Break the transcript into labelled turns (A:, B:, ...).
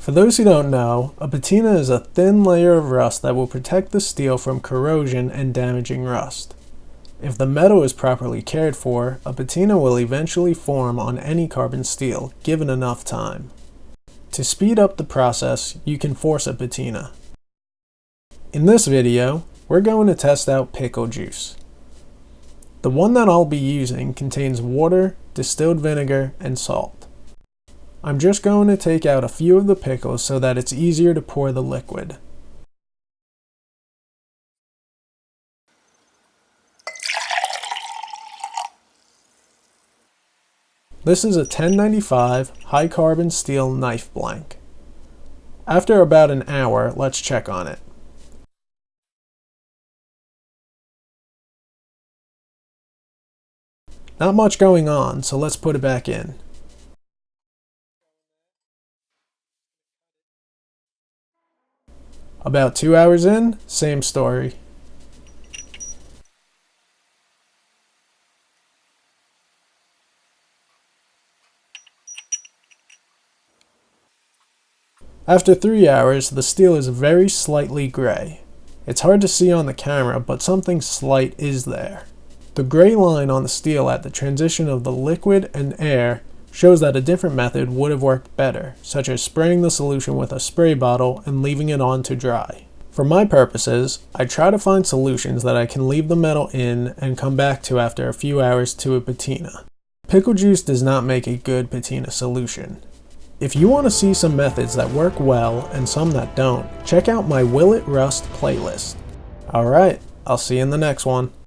A: For those who don't know, a patina is a thin layer of rust that will protect the steel from corrosion and damaging rust. If the metal is properly cared for, a patina will eventually form on any carbon steel, given enough time. To speed up the process, you can force a patina. In this video, we're going to test out pickle juice. The one that I'll be using contains water, distilled vinegar, and salt. I'm just going to take out a few of the pickles so that it's easier to pour the liquid. This is a 1095 high carbon steel knife blank. After about an hour, let's check on it. Not much going on, so let's put it back in. About 2 hours in, same story. After 3 hours, the steel is very slightly gray. It's hard to see on the camera, but something slight is there. The gray line on the steel at the transition of the liquid and air shows that a different method would have worked better, such as spraying the solution with a spray bottle and leaving it on to dry. For my purposes, I try to find solutions that I can leave the metal in and come back to after a few hours to a patina. Pickle juice does not make a good patina solution. If you want to see some methods that work well and some that don't, check out my Will It Rust playlist. Alright, I'll see you in the next one.